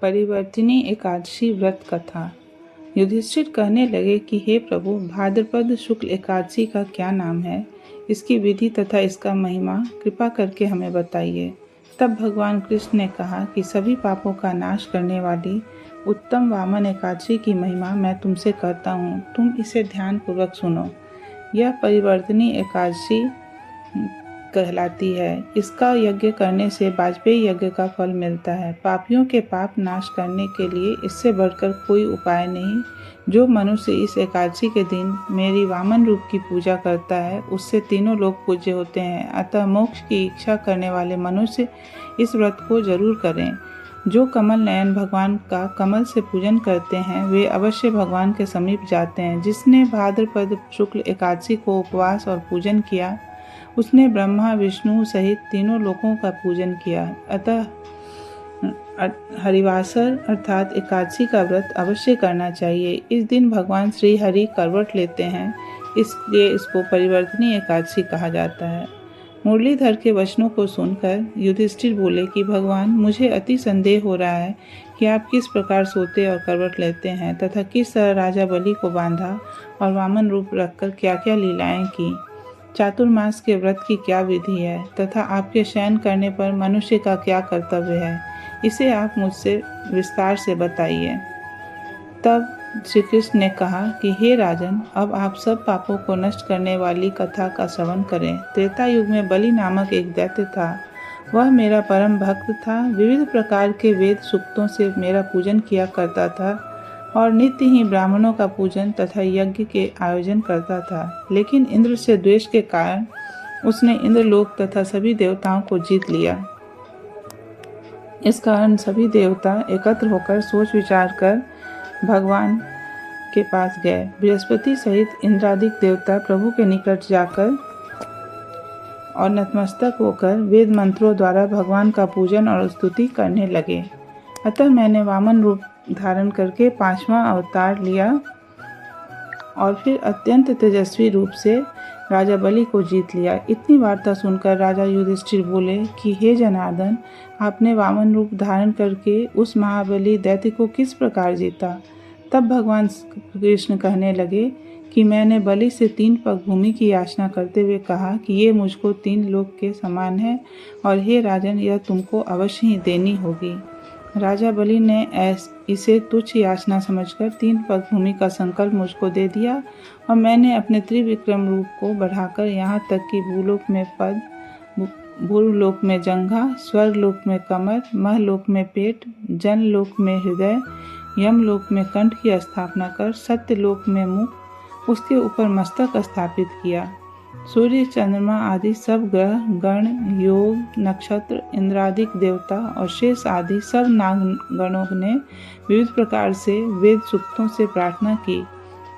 परिवर्तिनी एकादशी व्रत कथा। युधिष्ठिर कहने लगे कि हे प्रभु, भाद्रपद शुक्ल एकादशी का क्या नाम है, इसकी विधि तथा इसका महिमा कृपा करके हमें बताइए। तब भगवान कृष्ण ने कहा कि सभी पापों का नाश करने वाली उत्तम वामन एकादशी की महिमा मैं तुमसे करता हूँ, तुम इसे ध्यान पूर्वक सुनो। यह परिवर्तनी एकादशी कहलाती है। इसका यज्ञ करने से वाजपेयी यज्ञ का फल मिलता है। पापियों के पाप नाश करने के लिए इससे बढ़कर कोई उपाय नहीं। जो मनुष्य इस एकादशी के दिन मेरी वामन रूप की पूजा करता है, उससे तीनों लोग पूज्य होते हैं। अतः मोक्ष की इच्छा करने वाले मनुष्य इस व्रत को जरूर करें। जो कमल नयन भगवान का कमल से पूजन करते हैं, वे अवश्य भगवान के समीप जाते हैं। जिसने भाद्रपद शुक्ल एकादशी को उपवास और पूजन किया, उसने ब्रह्मा विष्णु सहित तीनों लोकों का पूजन किया। अतः हरिवासर अर्थात एकादशी का व्रत अवश्य करना चाहिए। इस दिन भगवान श्री हरि करवट लेते हैं, इसलिए इसको परिवर्तनी एकादशी कहा जाता है। मुरलीधर के वचनों को सुनकर युधिष्ठिर बोले कि भगवान, मुझे अति संदेह हो रहा है कि आप किस प्रकार सोते और करवट लेते हैं तथा किस तरह राजा बलि को बांधा और वामन रूप रखकर क्या क्या लीलाएं की। चातुर्मास के व्रत की क्या विधि है तथा आपके शयन करने पर मनुष्य का क्या कर्तव्य है, इसे आप मुझसे विस्तार से बताइए। तब श्री कृष्ण ने कहा कि हे राजन, अब आप सब पापों को नष्ट करने वाली कथा का श्रवण करें। त्रेता युग में बलि नामक एक दैत्य था। वह मेरा परम भक्त था। विविध प्रकार के वेद सूक्तों से मेरा पूजन किया करता था और नित्य ही ब्राह्मणों का पूजन तथा यज्ञ के आयोजन करता था। लेकिन इंद्र से द्वेष के कारण उसने इंद्रलोक तथा सभी देवताओं को जीत लिया। इस कारण सभी देवता एकत्र होकर सोच विचार कर भगवान के पास गए। बृहस्पति सहित इंद्रादिक देवता प्रभु के निकट जाकर और नतमस्तक होकर वेद मंत्रों द्वारा भगवान का पूजन और स्तुति करने लगे। अतः मैंने वामन रूप धारण करके 5वां अवतार लिया और फिर अत्यंत तेजस्वी रूप से राजा बलि को जीत लिया। इतनी वार्ता सुनकर राजा युधिष्ठिर बोले कि हे जनार्दन, आपने वामन रूप धारण करके उस महाबली दैत्य को किस प्रकार जीता। तब भगवान कृष्ण कहने लगे कि मैंने बलि से 3 पग भूमि की याचना करते हुए कहा कि ये मुझको 3 लोक के समान है और हे राजन, यह तुमको अवश्य ही देनी होगी। राजा बलि ने इसे तुच्छ याचना समझकर 3 पग भूमि का संकल्प मुझको दे दिया और मैंने अपने त्रिविक्रम रूप को बढ़ाकर यहाँ तक कि भूलोक में पद, भूलोक में जंघा, स्वर्गलोक में कमर, महलोक में पेट, जनलोक में हृदय, यमलोक में कंठ की स्थापना कर सत्यलोक में मुख, उसके ऊपर मस्तक स्थापित किया। सूर्य, चंद्रमा आदि सब ग्रह, गण, योग, नक्षत्र, इंद्रादिक देवता और शेष आदि सब नागगणों ने विविध प्रकार से वेद सूक्तों से प्रार्थना की।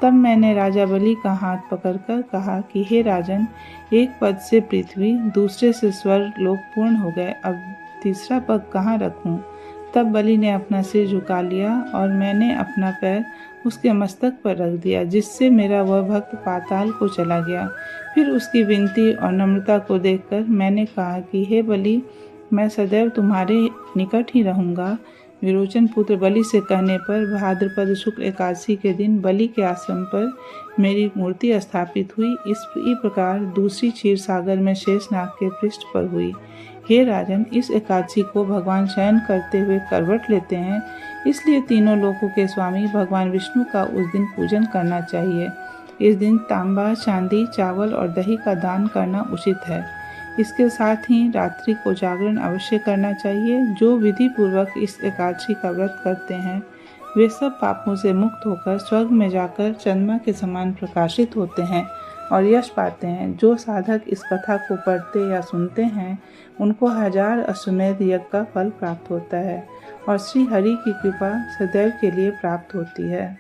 तब मैंने राजा बलि का हाथ पकड़कर कहा कि हे राजन, एक पद से पृथ्वी, दूसरे से स्वर्ग लोक पूर्ण हो गए, अब तीसरा पद कहाँ रखूं। तब बलि ने अपना सिर झुका लिया और मैंने अपना पैर उसके मस्तक पर रख दिया, जिससे मेरा वह भक्त पाताल को चला गया। फिर उसकी विनती और नम्रता को देखकर मैंने कहा कि हे बलि, मैं सदैव तुम्हारे निकट ही रहूँगा। विरोचन पुत्र बलि से कहने पर भाद्रपद शुक्ल एकादशी के दिन बलि के आश्रम पर मेरी मूर्ति स्थापित हुई। इसी प्रकार दूसरी क्षीर सागर में शेषनाग के पृष्ठ पर हुई। हे राजन, इस एकादशी को भगवान शयन करते हुए करवट लेते हैं, इसलिए तीनों लोकों के स्वामी भगवान विष्णु का उस दिन पूजन करना चाहिए। इस दिन तांबा, चांदी, चावल और दही का दान करना उचित है। इसके साथ ही रात्रि को जागरण अवश्य करना चाहिए। जो विधि पूर्वक इस एकादशी का व्रत करते हैं, वे सब पापों से मुक्त होकर स्वर्ग में जाकर चंद्रमा के समान प्रकाशित होते हैं और यश पाते हैं। जो साधक इस कथा को पढ़ते या सुनते हैं, उनको 1000 अश्वमेध यज्ञ का फल प्राप्त होता है और श्री हरि की कृपा सदैव के लिए प्राप्त होती है।